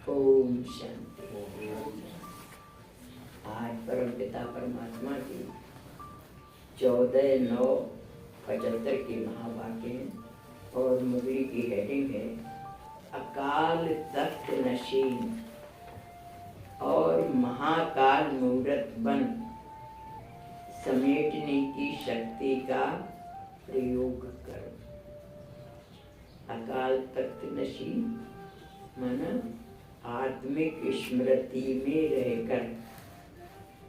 ओम शांति। आज परम पिता परमात्मा की 14/9/75 की महावाक्य और मुरली की हेडिंग है अकाल तख्त नशीन और महाकाल मूरत बन समेटने की शक्ति का प्रयोग करो। अकाल तख्त नशीन माना आत्मिक स्मृति में रहकर,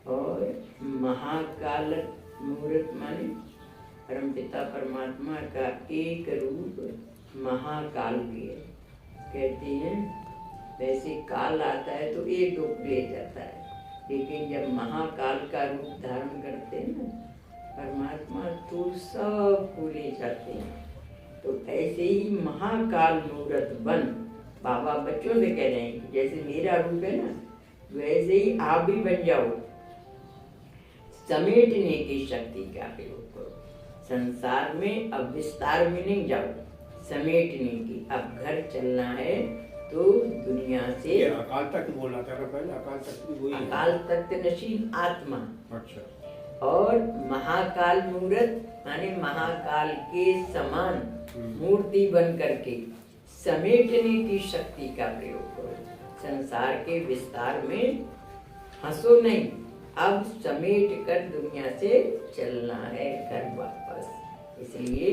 और महाकाल मूर्त माने परमपिता परमात्मा का एक रूप महाकाल भी है। कहते हैं वैसे काल आता है तो एक रूप ले जाता है, लेकिन जब महाकाल का रूप धारण करते हैं ना परमात्मा तो सब को ले जाते हैं। तो ऐसे ही महाकाल मूर्त बन बाबा बच्चों से कह रहे हैं कि जैसे मेरा रूप है ना वैसे ही आप भी बन जाओ। समेटने की शक्ति का प्रयोग करो। संसार में अब विस्तार में नहीं जाओ, समेटने की। अब घर चलना है तो दुनिया से अकाल तख्त बोला था ना पहले, अकाल तख्त भी वही है। अकाल तख्त नशीन आत्मा। अच्छा। और महाकाल मूर्त माने महाकाल के समान मूर्ति बन करके समेटने की शक्ति का प्रयोग करो। संसार के विस्तार में हंसो नहीं, अब समेट कर दुनिया से चलना है घर वापस, इसलिए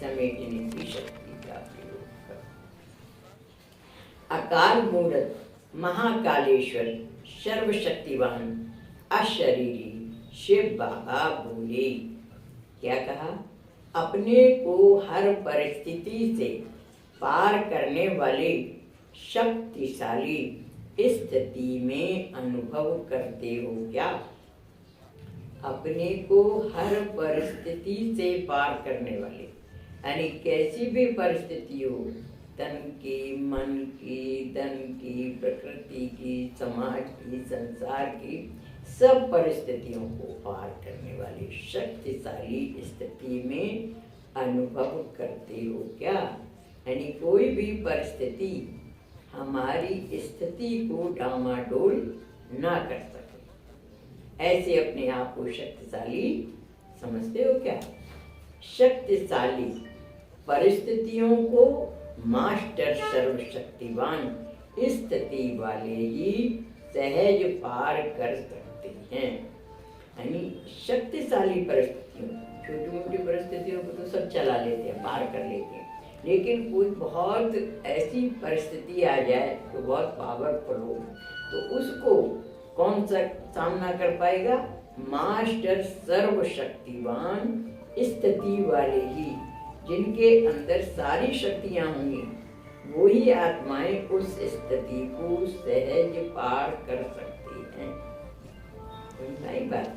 समेटने की शक्ति का प्रयोग करो। अकाल मूर्त महाकालेश्वर सर्वशक्तिवान अशरीरी शिव बाबा बोले। क्या कहा? अपने को हर परिस्थिति से पार करने वाले शक्तिशाली स्थिति में अनुभव करते हो क्या? अपने को हर परिस्थिति से पार करने वाले यानी कैसी भी परिस्थिति हो, तन की, मन की, धन की, प्रकृति की, समाज की, संसार की, सब परिस्थितियों को पार करने वाली शक्तिशाली स्थिति में अनुभव करते हो क्या? यानी कोई भी परिस्थिति हमारी स्थिति को डामाडोल ना कर सके, ऐसे अपने आप को शक्तिशाली समझते हो क्या? शक्तिशाली परिस्थितियों को मास्टर सर्वशक्तिवान स्थिति वाले ही सहज पार कर सकते हैं। यानी शक्तिशाली परिस्थितियों, छोटी मोटी परिस्थितियों को तो सब चला लेते हैं, पार कर लेते हैं, लेकिन कोई बहुत ऐसी परिस्थिति आ जाए तो बहुत पावरफुल हो तो उसको कौन सा सामना कर पाएगा? मास्टर सर्वशक्तिवान स्थिति वाले ही, जिनके अंदर सारी शक्तियां होंगी वही आत्माएं उस स्थिति को सहज पार कर सकती हैं। नहीं बात,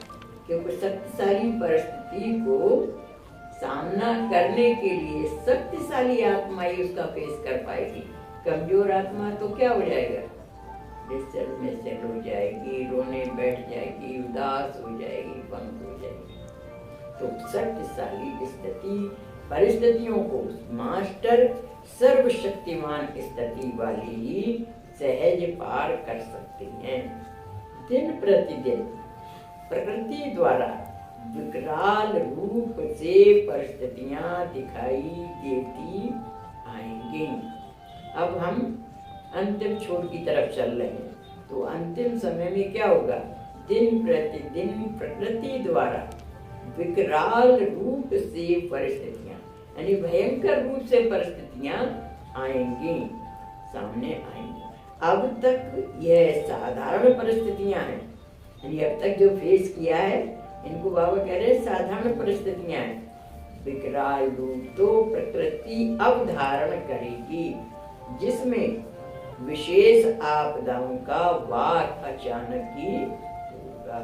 क्योंकि शक्तिशाली परिस्थिति को सामना करने के लिए शक्तिशाली आत्मा ही उसका फेस कर पाएगी। कमजोर आत्मा तो क्या हो जाएगा? डिस्टर्ब में से हो जाएगी, रोने बैठ जाएगी, उदास हो जाएगी, बंद हो जाएगी। तो शक्तिशाली स्थिति परिस्थितियों को मास्टर सर्वशक्तिमान स्थिति वाली ही सहज पार कर सकते हैं। दिन प्रतिदिन प्रकृति द्वारा विकराल रूप से परिस्थितियां दिखाई देती आएंगी। अब हम अंतिम छोर की तरफ चल रहे हैं, तो अंतिम समय में क्या होगा? दिन प्रतिदिन प्रकृति द्वारा विकराल रूप से परिस्थितियां यानी भयंकर रूप से परिस्थितियां आएंगी, सामने आएंगी। अब तक यह साधारण परिस्थितियां हैं, यानी अब तक जो फेस किया है इनको बाबा कह रहे हैं साधारण परिस्थितियां हैं। विकराल रूप तो प्रकृति अब धारण करेगी, जिसमें विशेष आपदाओं का वार अचानक ही होगा।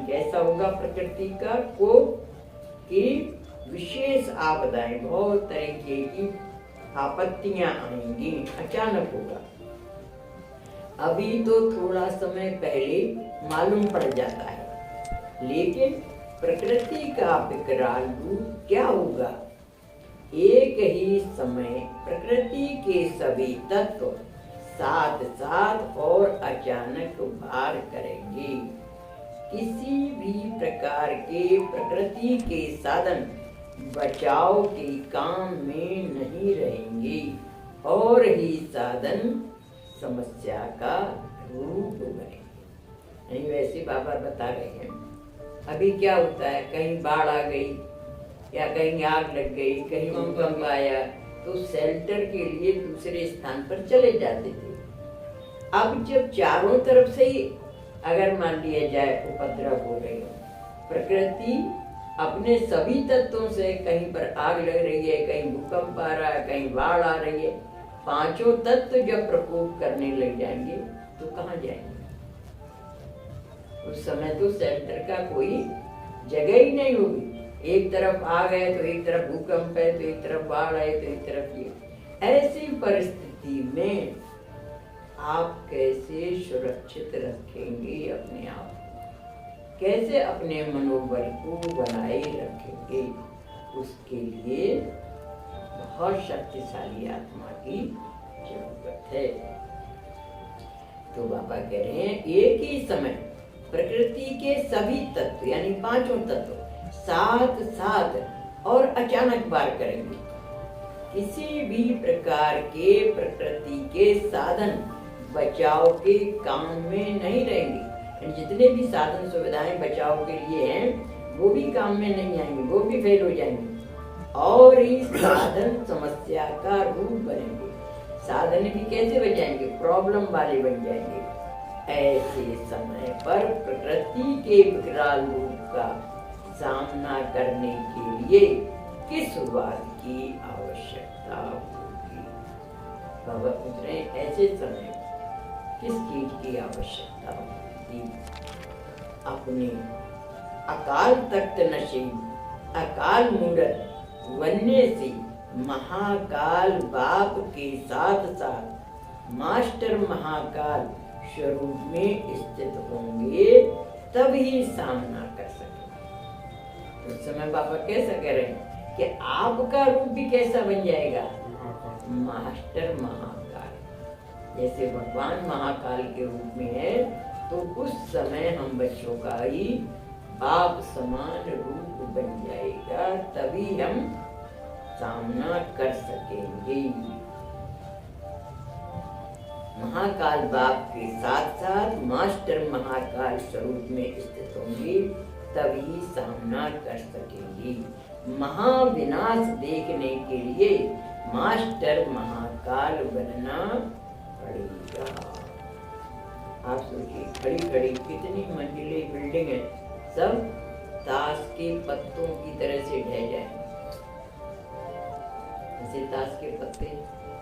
कैसा होगा प्रकृति का को कि विशेष आपदाएं, बहुत तरीके की आपत्तियां आएंगी, अचानक होगा। अभी तो थोड़ा समय पहले मालूम पड़ जाता है, लेकिन प्रकृति का विकराल रूप क्या होगा? एक ही समय प्रकृति के सभी तत्व साथ साथ और अचानक वार करेंगे। किसी भी प्रकार के प्रकृति के साधन बचाव के काम में नहीं रहेंगे और ही साधन समस्या का रूप बनेंगे। नहीं, वैसे बाबा बता रहे हैं, अभी क्या होता है, कहीं बाढ़ आ गई या कहीं आग लग गई, कहीं भूकंप आया, तो शेल्टर के लिए दूसरे स्थान पर चले जाते थे। अब जब चारों तरफ से ही अगर मान लिया जाए उपद्रव हो रही हो, प्रकृति अपने सभी तत्वों से, कहीं पर आग लग रही है, कहीं भूकंप आ रहा है, कहीं बाढ़ आ रही है, पांचों तत्व जब प्रकोप करने लग जाएंगे तो कहाँ जाएंगे? उस समय तो शेल्टर का कोई जगह ही नहीं होगी। एक तरफ आग है तो एक तरफ भूकंप है, तो एक तरफ बाढ़ है तो एक तरफ ये। ऐसी परिस्थिति में आप कैसे सुरक्षित रखेंगे अपने आप को? कैसे अपने मनोबल को बनाए रखेंगे? उसके लिए बहुत शक्तिशाली आत्मा की जरूरत है। तो बाबा कह रहे हैं, एक ही समय प्रकृति के सभी तत्व यानी पांचों तत्व साथ साथ और अचानक वार करेंगे। किसी भी प्रकार के प्रकृति के साधन बचाव के काम में नहीं रहेंगे। जितने भी साधन सुविधाएं बचाव के लिए हैं वो भी काम में नहीं आएंगे, वो भी फेल हो जाएंगे और इस साधन समस्या का रूप बनेंगे। साधन भी कैसे बन जाएंगे? प्रॉब्लम वाले बन जाएंगे। ऐसे समय पर प्रकृति के विकराल रूप का सामना करने के लिए किस बात की आवश्यकता होगी? बाबा पूछ रहे हैं, ऐसे समय किस चीज की आवश्यकता होगी? अपने अकाल तख्त नशीब, अकाल मूरत बनने से महाकाल बाप के साथ साथ मास्टर महाकाल स्वरूप में स्थित होंगे, तभी सामना कर सकेंगे। उस समय बाबा कैसा कह रहे हैं कि आपका रूप भी कैसा बन जाएगा? मास्टर महाकाल। जैसे भगवान महाकाल के रूप में है, तो उस समय हम बच्चों का ही बाप समान रूप बन जाएगा, तभी हम सामना कर सकेंगे। महाकाल बाप के साथ साथ मास्टर महाकाल स्वरूप में स्थित होंगे, तभी सामना कर सकेंगे। महाविनाश देखने के लिए मास्टर महाकाल बनना पड़ेगा। आप सोचिए, खड़ी खड़ी कितनी मंजिले बिल्डिंग है, सब ताश के पत्तों की तरह से ढह जाए। जैसे ताश के पत्ते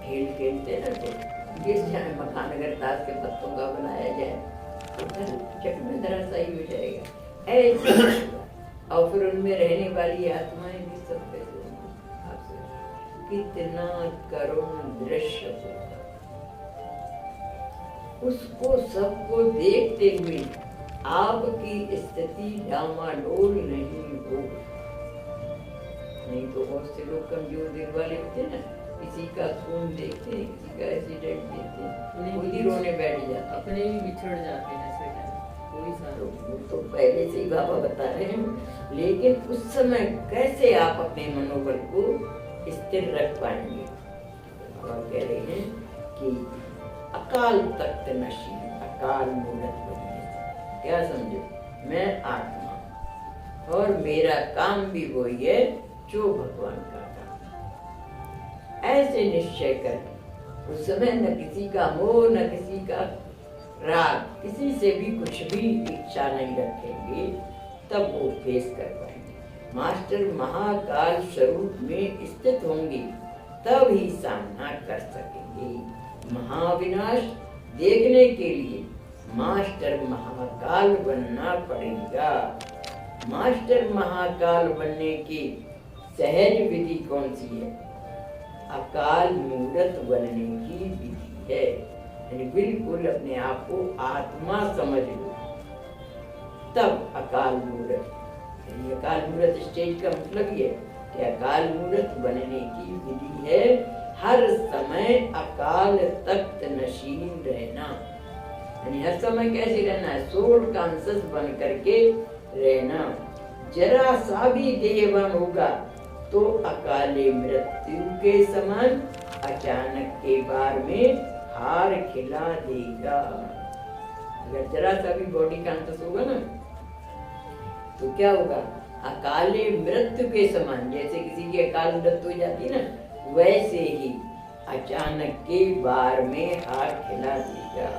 खेल खेलते ना, तो गिर जाए मकान, अगर ताश के पत्तों का बनाया जाए तो चट में धराशायी हो जाएगा। ऐसे और फिर उनमें रहने वाली आत्माएं भी सब कैसे होंगी? कितना करुण दृश्य होगा। उसको सबको देखते हुए आपकी स्थिति डामाडोल नहीं हो। नहीं तो बहुत से लोग कमजोर दिल वाले होते हैं ना, किसी का खून देखते हैं, किसी का एक्सीडेंट देखते हैं, खुद ही रोने बैठ जाते, अपने भी बिछड़ जाते हैं ऐसे टाइम। कोई सारा तो पहले से ही बाबा बता रहे हैं। लेकिन उस समय कैसे आप अपने मनोबल को स्थिर रख पाएंगे? बाबा कह रहे हैं कि अकाल तख्त नशीब, अकाल मूरत बनने से क्या समझो? मैं आत्मा और मेरा काम भी वही है जो भगवान का काम। ऐसे निश्चय कर उस समय न किसी का मोह, न किसी का राग, किसी से भी कुछ भी इच्छा नहीं रखेंगे, तब वो फेस कर पाएंगे। मास्टर महाकाल स्वरूप में स्थित होंगे, तब ही सामना कर सकेंगे। महाविनाश देखने के लिए मास्टर महाकाल बनना पड़ेगा। मास्टर महाकाल बनने की सहज विधि कौन सी है? अकाल मूरत बनने की विधि है। यानी बिल्कुल अपने आप को आत्मा समझ लो, तब अकाल मूरत। यानी अकाल मूरत स्टेज का मतलब ये है कि अकाल मूरत बनने की विधि है हर समय अकाल तख्त नशीन रहना। यानी हर समय कैसे रहना है? सोल कॉन्शस बन करके रहना। जरा सा भी देहवान होगा तो अकाले मृत्यु के समान अचानक के बार में हार खिला देगा। अगर जरा सा भी बॉडी कॉन्शस होगा ना तो क्या होगा? अकाले मृत्यु के समान, जैसे किसी की अकाल मृत्यु हो जाती ना, वैसे ही अचानक के बार में हार खिला देगा।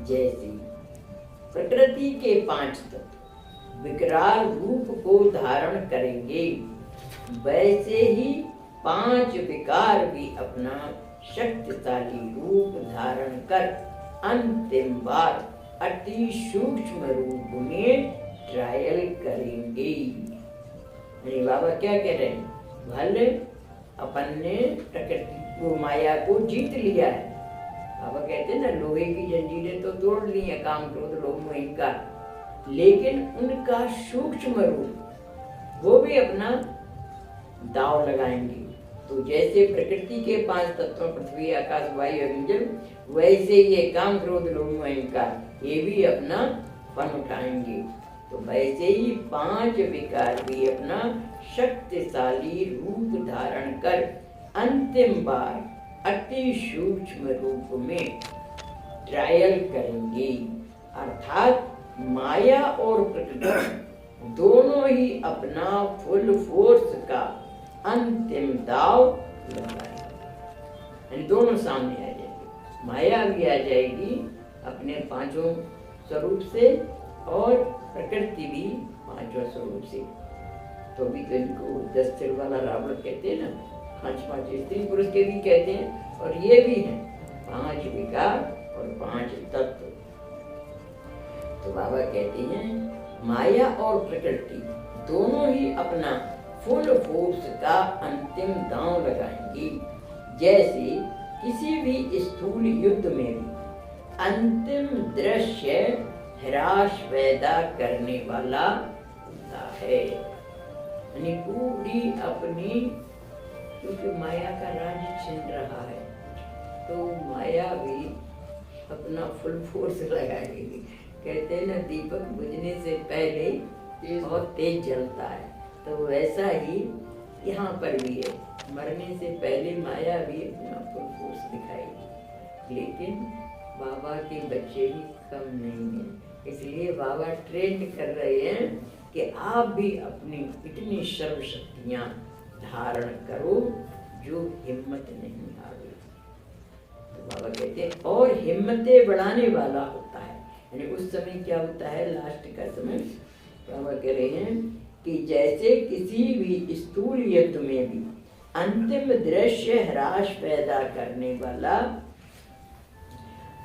जैसे प्रकृति के 5 तत्व विकराल रूप को धारण करेंगे, वैसे ही 5 विकार भी अपना शक्तिशाली रूप धारण कर अंतिम बार अति सूक्ष्म रूप में ट्रायल करेंगे। बाबा क्या कह रहे हैं? भले अपन ने प्रकृति को, माया को जीत लिया है। बाबा कहते हैं ना, लोहे की जंजीरें तो तोड़ ली है, काम क्रोध लोभ मोह अहंकार, लेकिन उनका सूक्ष्म रूप वो भी अपना दांव लगाएंगे। तो जैसे प्रकृति के 5 तत्वों पृथ्वी आकाश वायु अग्नि जल, वैसे ये काम क्रोध लोभ मोह अहंकार ये भी अपना फन उठाएंगे। तो वैसे ही 5 विकार भी अपना शक्तिशाली रूप धारण कर अंतिम बार अति सूक्ष्म रूप में ट्रायल करेंगे। अर्थात माया और प्रकृति दोनों ही अपना फुल फोर्स का अंतिम दाव लगाएंगे। दोनों सामने आ जाएंगे। माया भी आ जाएगी अपने 5 स्वरूप से और प्रकृति भी 5 स्वरूप से। तो भी तो इनको 10 सिर वाला रावण कहते हैं ना, 5 स्त्री पुरुष के भी कहते हैं, और ये भी हैं 5 विकार और 5 तत्व। तो बाबा कहते हैं माया और प्रकृति दोनों ही अपना फुल फोर्स का अंतिम दांव लगाएंगी। जैसे किसी भी स्थूल युद्ध में भी अंतिम दृश्य हराश पैदा करने वाला होता है। यानी पूरी अपनी, क्योंकि माया का राज छिन रहा है, तो माया भी अपना फुल फोर्स लगाएगी। कहते हैं ना, दीपक बुझने से पहले बहुत तेज जलता है, तो वैसा ही यहाँ पर भी है। मरने से पहले माया भी अपना फुल फोर्स दिखाएगी। लेकिन बाबा के बच्चे भी कम नहीं है, इसलिए बाबा ट्रेंड कर रहे हैं कि आप भी अपनी इतनी सर्वशक्तियाँ धारण करो जो हिम्मत नहीं हारे। तो बाबा कहते हैं और हिम्मतें बढ़ाने वाला होता है। यानी उस समय क्या होता है, लास्ट का समय, बाबा कह रहे हैं कि जैसे किसी भी स्थूल युद्ध में भी अंतिम दृश्य ह्रास पैदा करने वाला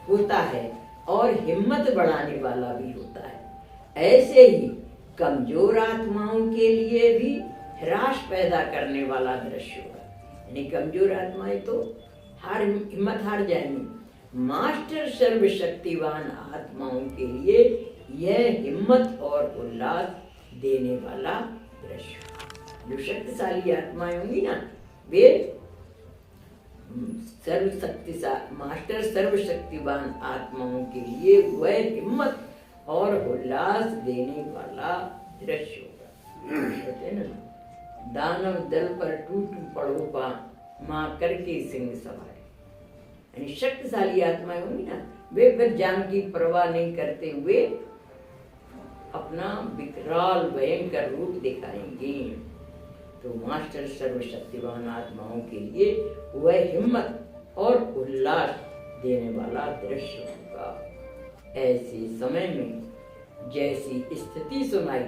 होता है और हिम्मत बढ़ाने वाला भी होता है, ऐसे ही कमजोर आत्माओं के लिए भी ह्रास पैदा करने वाला दृश्य होगा। यानी कमजोर आत्माएं तो हिम्मत हार जाएंगी। मास्टर सर्वशक्तिवान आत्माओं के लिए यह हिम्मत और उल्लास देने वाला दृश्य। जो शक्तिशाली आत्माएं होंगी ना, वे मास्टर सर्वशक्तिवान आत्माओं के लिए वह हिम्मत और उल्लास देने वाला दृश्य होगा। कहते हैं ना, दानव दल पर टूट पड़ो पा मां करके सिंह सवार। यानी शक्तिशाली आत्माएं होंगी ना, वे फिर जान की परवाह नहीं करते हुए अपना विकराल भयंकर रूप दिखाएंगे। तो मास्टर सर्वशक्तिवान आत्माओं के लिए वह हिम्मत और उल्लास देने वाला दृश्य होगा। ऐसे समय में जैसी स्थिति सुनाई,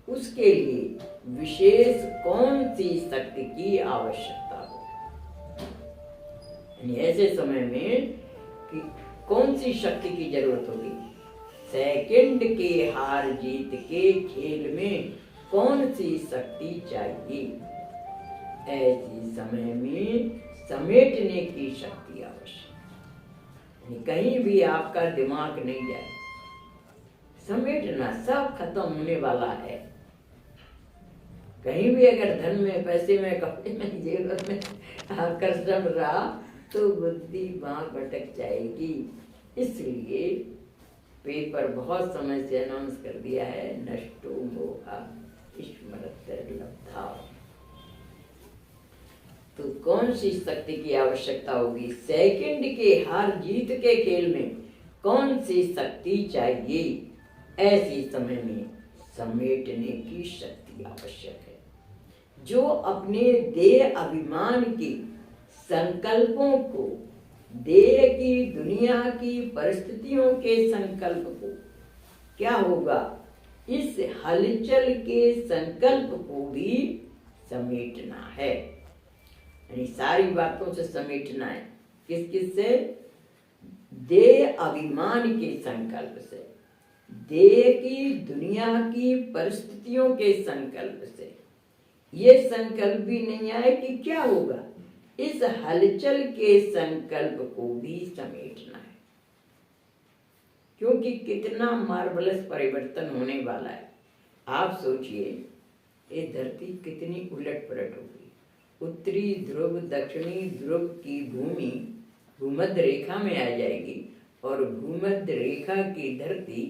उसके लिए विशेष कौन सी शक्ति की आवश्यकता हो। ऐसे समय में कि कौन सी शक्ति की जरूरत होगी। सेकंड के हार जीत के खेल में कौन सी शक्ति चाहिए। ऐसे समय में समेटने की शक्ति आवश्यक। कहीं भी आपका दिमाग नहीं जाए, समेटना, सब खत्म होने वाला है। कहीं भी अगर धन में, पैसे में, कपड़े में, जेवर में आकर्षण रहा तो बुद्धि वहां भटक जाएगी। इसलिए पेपर बहुत समय से अनाउंस कर दिया है, नष्टो मोहा स्मृतिर्लब्धा। तो कौन सी शक्ति की आवश्यकता होगी? सेकंड के हार जीत के खेल में कौन सी शक्ति चाहिए? ऐसे समय में समेटने की शक्ति आवश्यक है, जो अपने देह अभिमान के संकल्पों को, देह की दुनिया की परिस्थितियों के संकल्प को, क्या होगा, इस हलचल के संकल्प को भी समेटना है। यानी सारी बातों से समेटना है। किस किस से? देह अभिमान के संकल्प से, देह की दुनिया की परिस्थितियों के संकल्प से। ये संकल्प भी नहीं आए कि क्या होगा, इस हलचल के संकल्प को भी समेटना है। क्योंकि कितना मार्वलस परिवर्तन होने वाला है। आप सोचिए, ये धरती कितनी उलट पलट होगी। उत्तरी ध्रुव दक्षिणी ध्रुव की भूमि भूमध्य रेखा में आ जाएगी और भूमध्य रेखा की धरती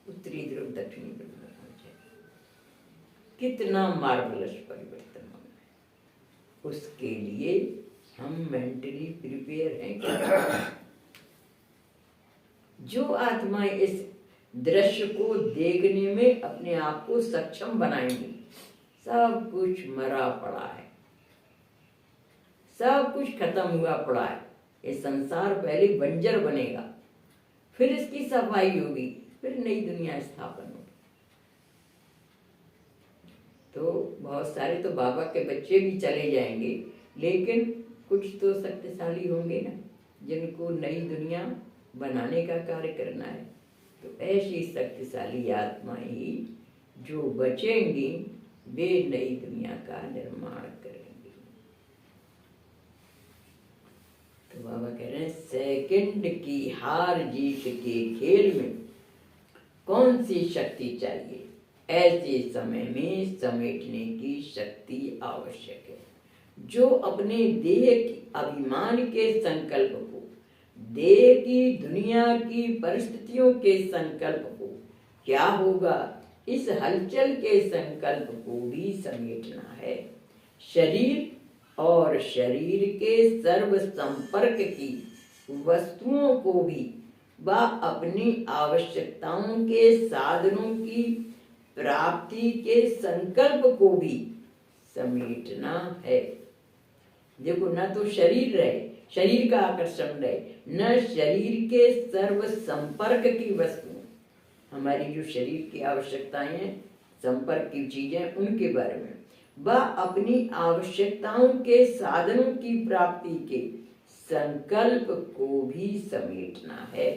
उत्तरी ध्रुव दक्षिणी ध्रुव में आ जाएगी। कितना मार्वलस परिवर्तन होना है। उसके लिए हम मेंटली प्रिपेयर हैं क्या? जो आत्माएं इस दृश्य को देखने में अपने आप को सक्षम बनाएंगी, सब कुछ मरा पड़ा है, सब कुछ खत्म हुआ पड़ा है। ये संसार पहले बंजर बनेगा, फिर इसकी सफाई होगी, फिर नई दुनिया स्थापन होगी। तो बहुत सारे तो बाबा के बच्चे भी चले जाएंगे, लेकिन कुछ तो शक्तिशाली होंगे ना, जिनको नई दुनिया बनाने का कार्य करना है। तो ऐसी शक्तिशाली आत्माएं ही जो बचेंगी, वे नई दुनिया का निर्माण करेंगी। तो बाबा कह रहे हैं, सेकंड की हार जीत के खेल में कौन सी शक्ति चाहिए? ऐसे समय में समेटने की शक्ति आवश्यक है, जो अपने देह की अभिमान के संकल्प को, देह की दुनिया की परिस्थितियों के संकल्प को, क्या होगा, इस हलचल के संकल्प को भी समेटना है। शरीर और शरीर के सर्व संपर्क की वस्तुओं को भी, व अपनी आवश्यकताओं के साधनों की प्राप्ति के संकल्प को भी समेटना है। देखो, न तो शरीर रहे, शरीर का आकर्षण रहे, न शरीर के सर्व संपर्क की वस्तु, हमारी जो शरीर की आवश्यकताएं हैं, संपर्क की चीजें, उनके बारे में, व अपनी आवश्यकताओं के साधनों की प्राप्ति के संकल्प को भी समेटना है।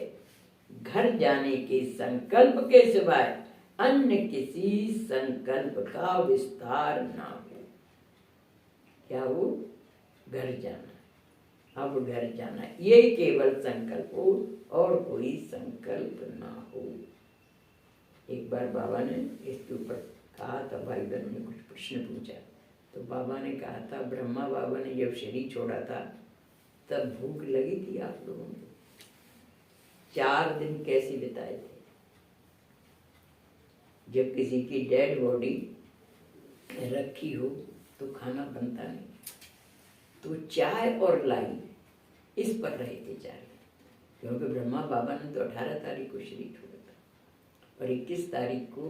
घर जाने के संकल्प के सिवाय अन्य किसी संकल्प का विस्तार ना हो। क्या हो? घर जाना, अब घर जाना, ये केवल संकल्प हो और कोई संकल्प ना हो। एक बार बाबा ने इसके ऊपर कहा था, भाई बहनों ने कुछ प्रश्न पूछा, तो बाबा ने कहा था, ब्रह्मा बाबा ने जब शरीर छोड़ा था तब भूख लगी थी आप लोगों को? 4 दिन कैसे बिताए थे? जब किसी की डेड बॉडी रखी हो तो खाना बनता नहीं, तो चाय और लाई इस पर रहे थे 4 दिन, क्योंकि ब्रह्मा बाबा ने तो 18 तारीख को शरीर छोड़ा था और 21 तारीख को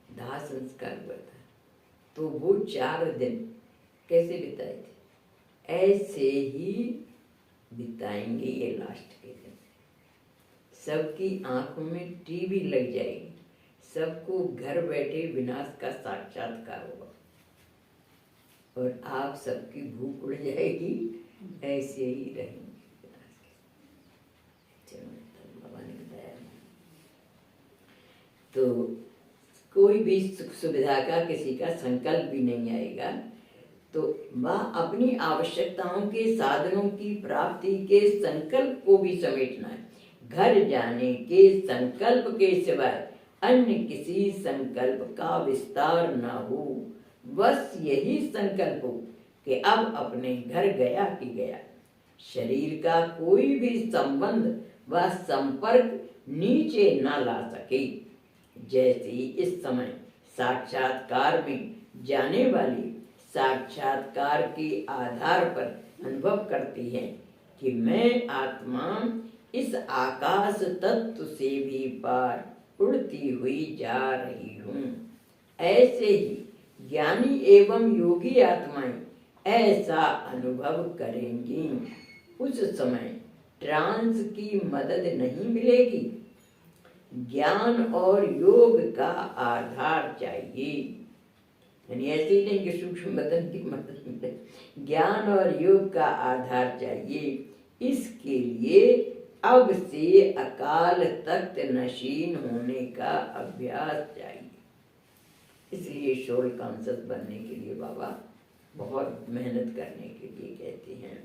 दाह संस्कार हुआ था। तो वो 4 दिन कैसे बिताए थे? ऐसे ही बिताएंगे ये लास्ट के दिन। सबकी आंखों में टीवी लग जाएगी, सबको घर बैठे विनाश का साक्षात्कार होगा और आप सबकी भूख उड़ जाएगी, ऐसे ही रहेंगे। बाबा ने बताया। तो कोई भी सुख सुविधा का किसी का संकल्प भी नहीं आएगा, तो वह अपनी आवश्यकताओं के साधनों की प्राप्ति के संकल्प को भी समेटना है। घर जाने के संकल्प के सिवाय अन्य किसी संकल्प का विस्तार न हो। बस यही संकल्प हो कि अब अपने घर गया कि गया, शरीर का कोई भी संबंध व संपर्क नीचे न ला सके। जैसे इस समय साक्षात्कार में जाने वाली साक्षात्कार के आधार पर अनुभव करती है कि मैं आत्मा इस आकाश तत्व से भी पार उड़ती हुई जा रही हूँ, ऐसे ही ज्ञानी एवं योगी आत्माएं ऐसा अनुभव करेंगी। उस समय ट्रांस की मदद नहीं मिलेगी, ज्ञान और योग का आधार चाहिए। यानी ऐसे ही नहीं कि सूक्ष्म बदन की मदद मिले, ज्ञान और योग का आधार चाहिए। इसके लिए अब से अकाल तख्त नशीन होने का अभ्यास चाहिए। इसलिए सोल कॉन्शियस बनने के लिए बाबा बहुत मेहनत करने के लिए कहते हैं।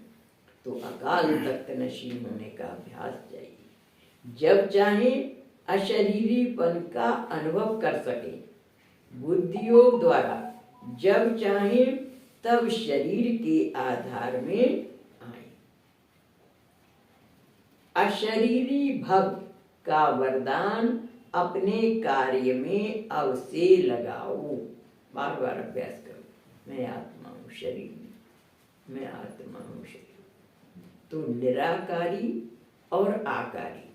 तो अकाल तख्त नशीन होने का अभ्यास चाहिए। जब चाहे अशरीरीपन का अनुभव कर सके, बुद्धियोग द्वारा जब चाहे तब शरीर के आधार में आए। अशरीरी भव का वरदान अपने कार्य में अवश्य लगाओ। बार बार अभ्यास करो, मैं आत्मा हूँ शरीर में, मैं आत्मा हूँ शरीर। तो निराकारी और आकारी,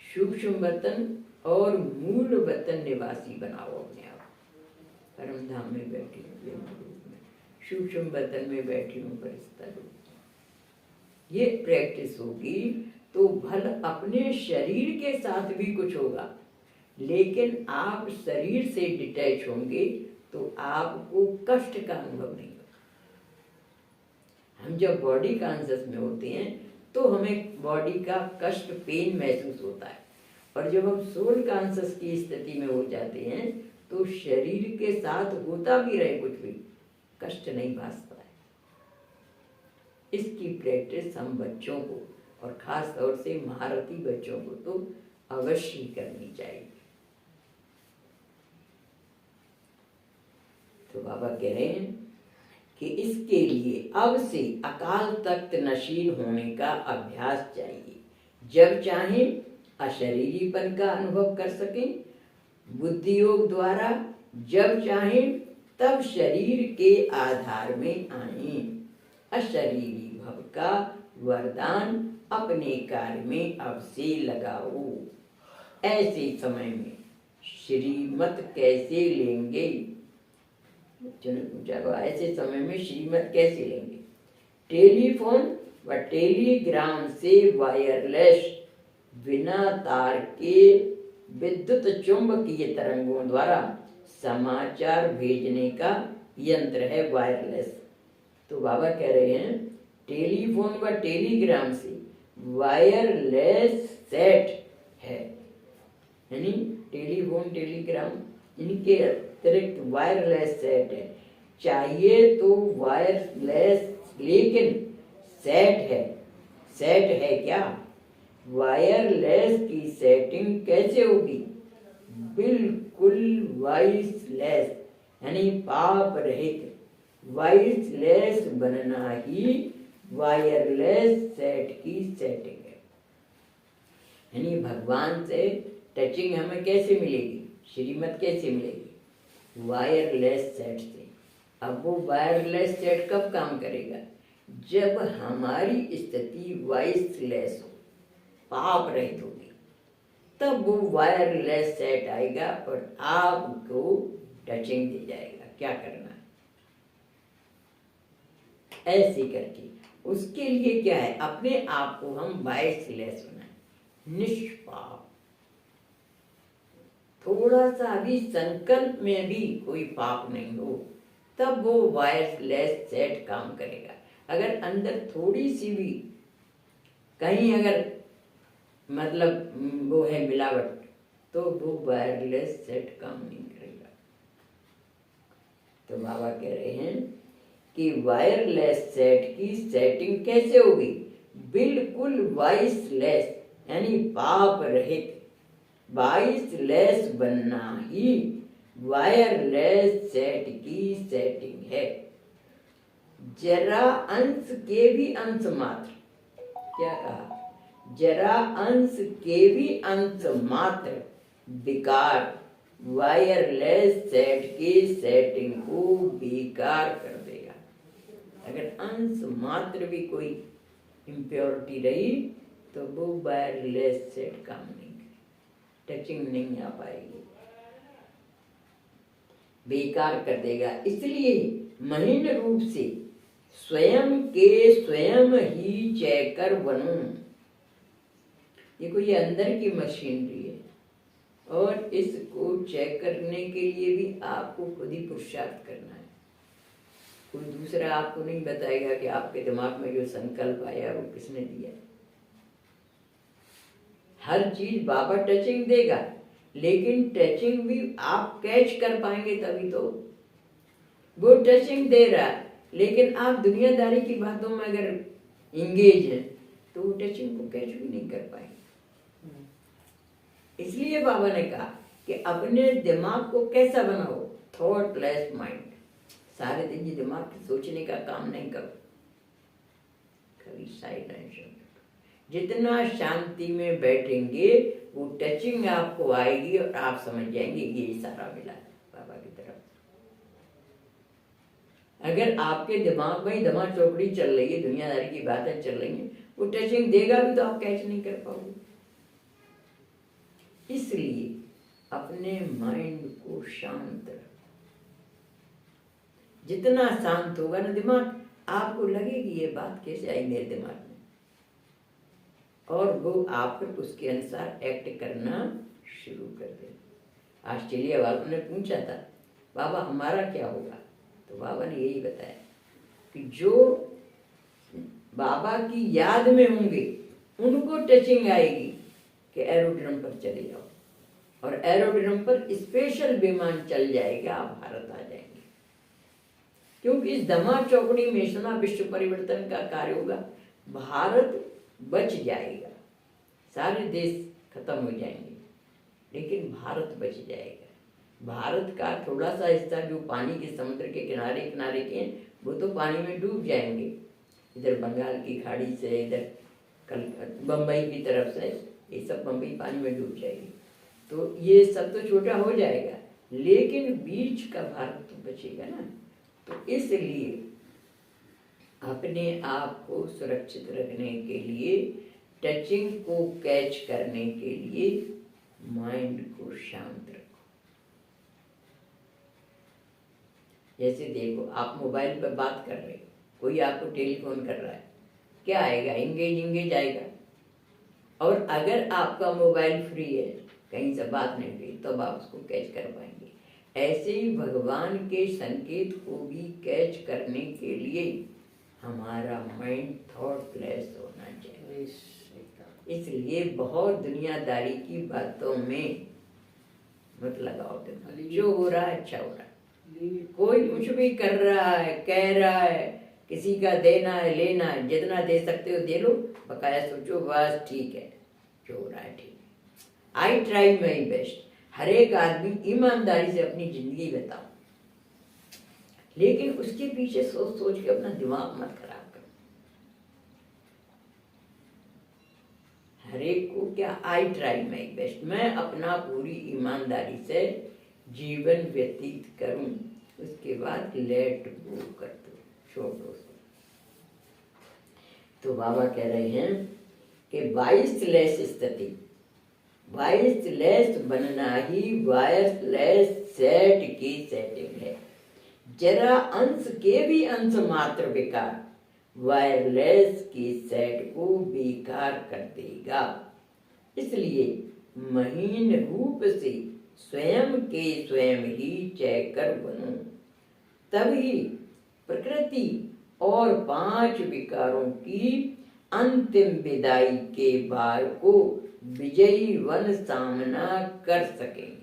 सूक्ष्म वतन और मूल वतन निवासी बनाओ अपने आप। परम धाम में बैठी हूँ रूप में, सूक्ष्म वतन में बैठी हूँ परिस्थिति रूप में। ये प्रैक्टिस होगी तो भल अपने शरीर के साथ भी कुछ होगा, लेकिन आप शरीर से डिटैच होंगे तो आपको कष्ट का अनुभव नहीं होगा। हम जब बॉडी कॉन्शियस में होते हैं तो हमें बॉडी का कष्ट, पेन महसूस होता है, और जब हम सोल कॉन्शियस की स्थिति में हो जाते हैं तो शरीर के साथ होता भी रहे कुछ भी, कष्ट नहीं भासता है। इसकी प्रैक्टिस हम बच्चों को और खास तौर से महारथी बच्चों को तो अवश्य करनी चाहिए। तो बाबा कह रहे हैं कि इसके लिए अब से अकाल तख्त नशीन होने का अभ्यास चाहिए। जब चाहे अशरीरीपन का अनुभव कर सकें, बुद्धि योग द्वारा जब चाहे तब शरीर के आधार में आए। अशरीरी भव का वरदान अपने कार्य में अवश्य लगाओ। ऐसे समय में श्रीमत कैसे लेंगे? बच्चों ने पूछा, ऐसे समय में श्रीमत कैसे लेंगे? टेलीफोन व टेलीग्राम से वायरलेस बिना तार के विद्युत चुंबकीय तरंगों द्वारा समाचार भेजने का यंत्र है वायरलेस। तो बाबा कह रहे हैं टेलीफोन व टेलीग्राम से वायरलेस सेट है, यानी टेलीफोन टेलीग्राम इनके अतिरिक्त वायरलेस सेट है। चाहिए तो वायरलेस, लेकिन सेट है। सेट है क्या? वायरलेस की सेटिंग कैसे होगी? बिल्कुल वॉइसलेस, यानी पाप रहित वॉइसलेस बनना ही वायरलेस सेट की सेटिंग है। यानी भगवान से टचिंग हमें कैसे मिलेगी? श्रीमत कैसे मिलेगी? वायरलेस सेट से। अब वो वायरलेस सेट कब काम करेगा? जब हमारी स्थिति वॉइसलेस हो, पाप रहित होगी, तब वो वायरलेस सेट आएगा और आपको टचिंग दे जाएगा। क्या करना है? ऐसे करके उसके लिए क्या है? अपने आप को हम वॉइसलेस होना है, निष्पाप। थोड़ा सा भी संकल्प में भी कोई पाप नहीं हो, तब वो वायरलेस सेट काम करेगा। अगर अंदर थोड़ी सी भी कहीं अगर मतलब वो है मिलावट, तो वो वायरलेस सेट काम नहीं करेगा। तो बाबा कह रहे हैं कि वायरलेस सेट की सेटिंग कैसे होगी? बिल्कुल वॉइसलेस, यानी पाप रहित। वॉइसलेस बनना ही वायरलेस सेट की सेटिंग है। जरा अंश के भी अंश मात्र, क्या कहा, जरा अंश के भी अंश मात्र विकार वायरलेस सेट की सेटिंग को बेकार कर देगा। अगर अंश मात्र भी कोई इम्प्योरिटी रही तो वो वायरलेस सेट काम नहीं करे, टचिंग नहीं आ पाएगी, बेकार कर देगा। इसलिए महीन रूप से स्वयं के स्वयं ही चेकर बनूं। देखो ये अंदर की मशीनरी है और इसको चेक करने के लिए भी आपको खुद ही पुरुषार्थ करना है। कोई दूसरा आपको नहीं बताएगा कि आपके दिमाग में जो संकल्प आया वो किसने दिया। हर चीज बाबा टचिंग देगा, लेकिन टचिंग भी आप कैच कर पाएंगे तभी तो। वो टचिंग दे रहा है लेकिन आप दुनियादारी की बातों में अगर इंगेज हैं तो वो टचिंग को कैच भी नहीं कर पाएंगे। इसलिए बाबा ने कहा कि अपने दिमाग को कैसा बनाओ, थॉटलेस माइंड। सारे दिन ये दिमाग के सोचने का काम नहीं करो, कभी साइलेंस। जितना शांति में बैठेंगे वो टचिंग आपको आएगी और आप समझ जाएंगे ये इशारा मिला है बाबा की तरफ। अगर आपके दिमाग में ही धमा चौकड़ी चल रही है, दुनियादारी की बातें चल रही हैं, वो टचिंग देगा भी तो आप कैच नहीं कर पाओगे। इसलिए अपने माइंड को शांत रखो। जितना शांत होगा ना दिमाग, आपको लगेगी ये बात कैसे आई मेरे दिमाग में, और वो आप फिर उसके अनुसार एक्ट करना शुरू कर देगा। ऑस्ट्रेलिया वालों ने पूछा था बाबा हमारा क्या होगा, तो बाबा ने यही बताया कि जो बाबा की याद में होंगे उनको टचिंग आएगी कि एरोड्रम पर चले जाओ, और एरोड्रम पर स्पेशल विमान चल जाएगा, आप भारत आ जाएंगे। क्योंकि इस धमा चौकड़ी में इतना विश्व परिवर्तन का कार्य होगा, भारत बच जाएगा। सारे देश खत्म हो जाएंगे लेकिन भारत बच जाएगा। भारत का थोड़ा सा हिस्सा जो पानी के समुद्र के किनारे किनारे के हैं वो तो पानी में डूब जाएंगे, इधर बंगाल की खाड़ी से, इधर बम्बई की तरफ से, ये सब बम्बई पानी में डूब जाएगी। तो ये सब तो छोटा हो जाएगा लेकिन बीच का भारत तो बचेगा ना। तो इसलिए अपने आप को सुरक्षित रखने के लिए, टचिंग को कैच करने के लिए माइंड को शांत रखो। जैसे देखो आप मोबाइल पर बात कर रहे हो, कोई आपको टेलीफोन कर रहा है, क्या आएगा, इंगेज आएगा। और अगर आपका मोबाइल फ्री है, कहीं से बात नहीं हुई, तो आप उसको कैच कर पाएंगे। ऐसे ही भगवान के संकेत को भी कैच करने के लिए हमारा माइंड थॉटलेस होना चाहिए। इसलिए बहुत दुनियादारी की बातों में मत लगाओ दिमाग। जो हो रहा है अच्छा हो रहा है, कोई कुछ भी कर रहा है, कह रहा है, किसी का देना है लेना है, जितना दे सकते हो दे लो, बकाया सोचो बस ठीक है, जो हो रहा है ठीक है। I try my best. हर एक आदमी ईमानदारी से अपनी जिंदगी बताओ, लेकिन उसके पीछे सोच सोच के अपना दिमाग मत खराब करो। हर एक को क्या, आई ट्राई माई बेस्ट, मैं अपना पूरी ईमानदारी से जीवन व्यतीत करूं, उसके बाद लेट गो कर दो, छोड़ दो। तो बाबा कह रहे हैं कि वायरलेस स्थिति, वायरलेस बनना ही वायरलेस सेट की सेटिंग है। जरा अंश के भी अंश मात्र विकार वायरलेस की सेट को बेकार कर देगा। इसलिए महीन रूप से स्वयं के स्वयं ही चेकर बनो, तभी प्रकृति और 5 विकारों की अंतिम विदाई के बार को विजयी वन सामना कर सकेंगे।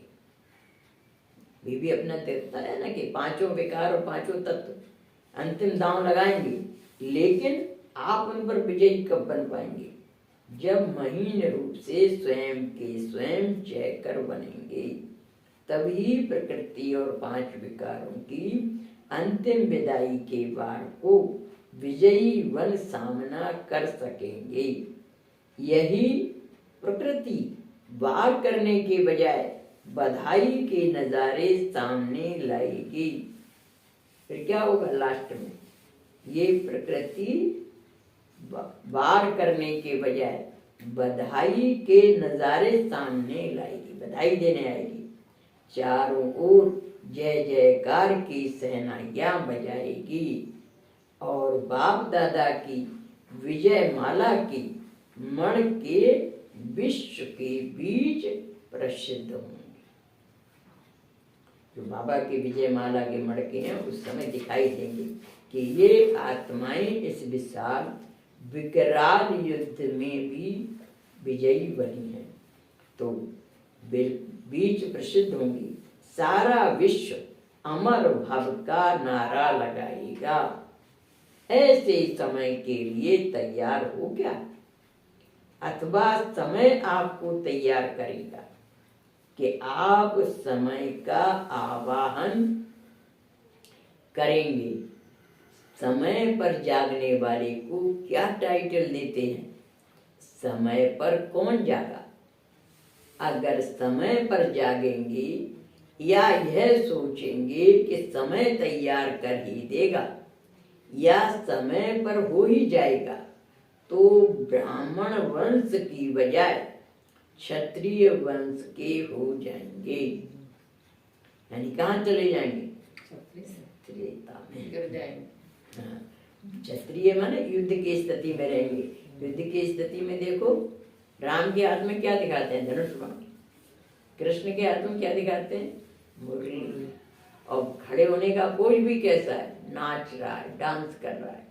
भी अपना देखता है ना कि 5 विकार और 5 तत्व अंतिम दांव लगाएंगे, लेकिन आप उन पर विजयी कब बन पाएंगे, जब महीन रूप से स्वयं के स्वयं चेकर बनेंगे। तभी प्रकृति और 5 विकारों की अंतिम विदाई के बाण को विजयी वन सामना कर सकेंगे। यही प्रकृति वार करने के बजाय बधाई के नजारे सामने लाएगी। फिर क्या होगा लास्ट में? ये प्रकृति वार करने के बजाय बधाई के नजारे सामने लाएगी, बधाई देने आएगी। चारों ओर जय जयकार की सहनाइयां बजाएगी और बाप दादा की विजय माला की मण के विश्व के बीच प्रसिद्ध होंगे। जो बाबा के विजय माला के मड़के हैं उस समय दिखाई देंगे कि ये आत्माएं इस विशाल विकराल युद्ध में भी विजयी बनी हैं, तो बीच प्रसिद्ध होंगी। सारा विश्व अमर भव का नारा लगाएगा। ऐसे समय के लिए तैयार हो क्या? अथवा समय आपको तैयार करेगा कि आप समय का आवाहन करेंगे। समय पर जागने वाले को क्या टाइटल देते हैं? समय पर कौन जागा? अगर समय पर जागेंगे या यह सोचेंगे कि समय तैयार कर ही देगा या समय पर हो ही जाएगा, तो ब्राह्मण वंश की बजाय क्षत्रिय वंश के हो जाएंगे। यानी कहाँ चले जाएंगे? त्रेता में गिर जाएंगे। हाँ, क्षत्रिय माने युद्ध की स्थिति में रहेंगे। युद्ध की स्थिति में देखो, राम के हाथ में क्या दिखाते हैं? धनुष बाण। कृष्ण के हाथ में क्या दिखाते हैं? मुरली। और खड़े होने का कोई भी कैसा है? नाच रहा है, डांस कर रहा है।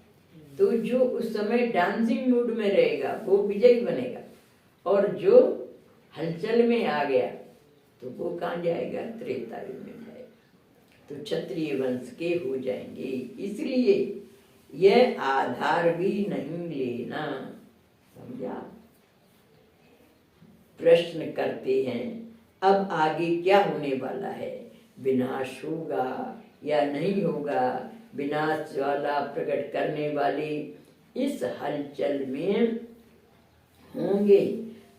तो जो उस समय डांसिंग मूड में रहेगा वो विजयी बनेगा, और जो हलचल में आ गया तो वो कहाँ जाएगा? त्रेता युग में जाएगा। तो क्षत्रिय वंश के हो जाएंगे। इसलिए यह आधार भी नहीं लेना। समझा? प्रश्न करते हैं अब आगे क्या होने वाला है? विनाश होगा या नहीं होगा? विनाश ज्वाला प्रकट करने वाले इस हलचल में होंगे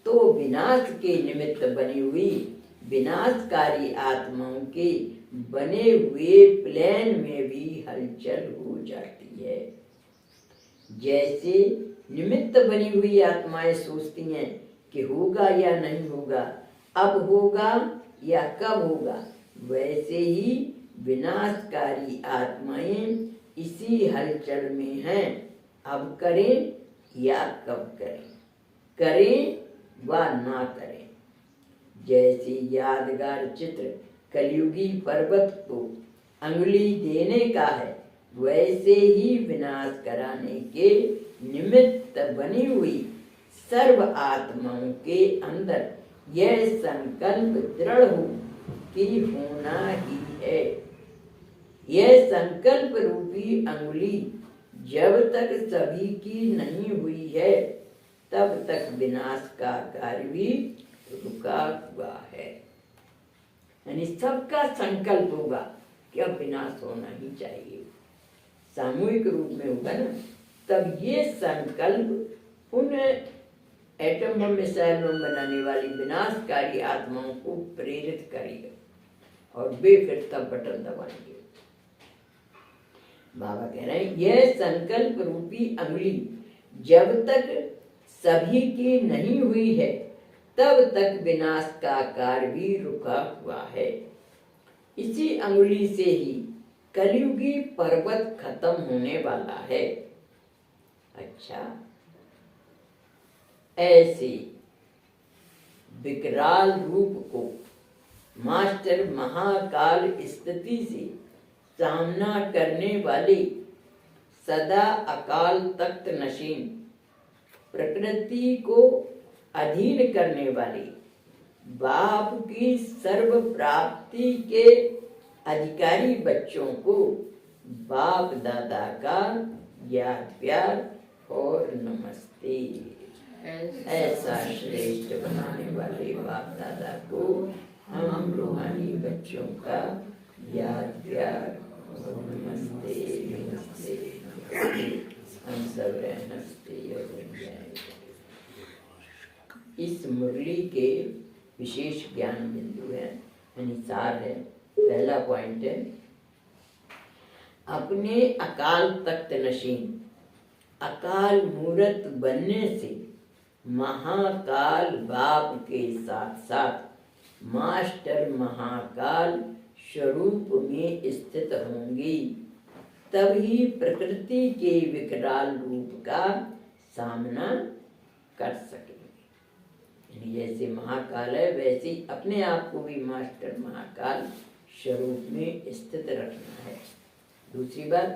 तो विनाश के निमित्त बनी हुई विनाशकारी आत्माओं के बने हुए प्लान में भी हलचल हो जाती है। जैसे निमित्त बनी हुई आत्माएं सोचती हैं कि होगा या नहीं होगा, अब होगा या कब होगा, वैसे ही विनाशकारी आत्माएं इसी हलचल में हैं। अब करें या कब करें, करें व ना करें। जैसे यादगार चित्र कलयुगी पर्वत को अंगुली देने का है, वैसे ही विनाश कराने के निमित्त बनी हुई सर्व आत्माओं के अंदर यह संकल्प दृढ़ हो कि होना ही है। यह संकल्प रूपी अंगुली जब तक सभी की नहीं हुई है तब तक विनाश का कार्य भी रुका हुआ है। यानी सबका संकल्प होगा कि अब विनाश होना ही चाहिए, सामूहिक रूप में होगा ना, तब ये संकल्प उन एटम बम मिसाइल बम बनाने वाली विनाशकारी आत्माओं को प्रेरित करेगा और वे फिर तब बटन दबाएंगे। बाबा कह रहे हैं यह संकल्प रूपी अंगुली जब तक सभी की नहीं हुई है तब तक विनाश का कार्य भी रुका हुआ है। इसी अंगुली से ही कलयुगी पर्वत खत्म होने वाला है। अच्छा, ऐसे विकराल रूप को मास्टर महाकाल स्थिति से सामना करने वाले सदा अकाल तख्त नशीन प्रकृति को अधीन करने वाले बाप की सर्व प्राप्ति के अधिकारी बच्चों को बाप दादा का याद प्यार और नमस्ते। ऐसा श्रेष्ठ बनाने वाले बाप दादा को हम रूहानी बच्चों का याद प्यार नमस्ते नमस्ते नमस्ते। हम सब रहे नमस्ते और बन जाएंगे। इस मुरली के विशेष ज्ञान बिंदु है, यानी सार है। पहला पॉइंट है, अपने अकाल तख्त नशीन अकाल मूरत बनने से महाकाल बाप के साथ साथ मास्टर महाकाल स्वरूप में स्थित होंगी, तभी प्रकृति के विकराल रूप का सामना कर सकेंगे। यानी जैसे महाकाल है वैसे ही अपने आप को भी मास्टर महाकाल स्वरूप में स्थित रखना है। दूसरी बात,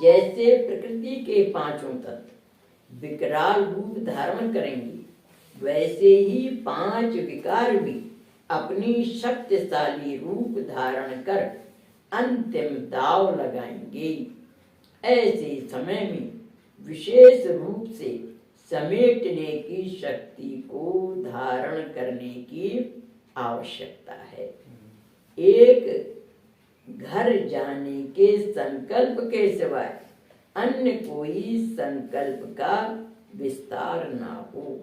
जैसे प्रकृति के पांचों तत्व विकराल रूप धारण करेंगी, वैसे ही पांच विकार भी अपनी शक्तिशाली रूप धारण कर अंतिम दाव लगाएंगे। ऐसे समय में विशेष रूप से समेटने की शक्ति को धारण करने की आवश्यकता है। एक घर जाने के संकल्प के सिवाय अन्य कोई संकल्प का विस्तार ना हो।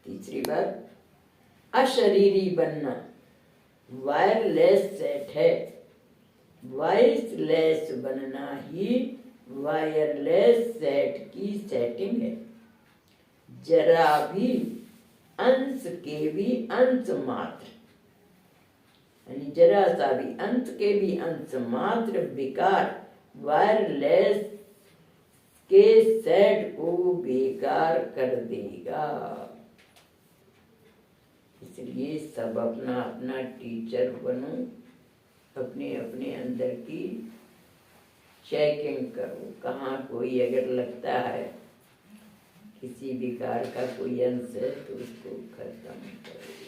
तीसरी बात, अशरीरी बनना वायरलेस सेट है, वॉइसलेस बनना ही वायरलेस सेट की सेटिंग है। जरा भी अंश के भी अंश मात्र, यानी जरा सा भी अंश के भी अंश मात्र विकार वायरलेस के सेट को बेकार कर देगा। इसलिए सब अपना अपना टीचर बनो, अपने अपने अंदर की चेकिंग करो। कहाँ कोई अगर लगता है किसी विकार का कोई अंश है तो उसको खत्म करो।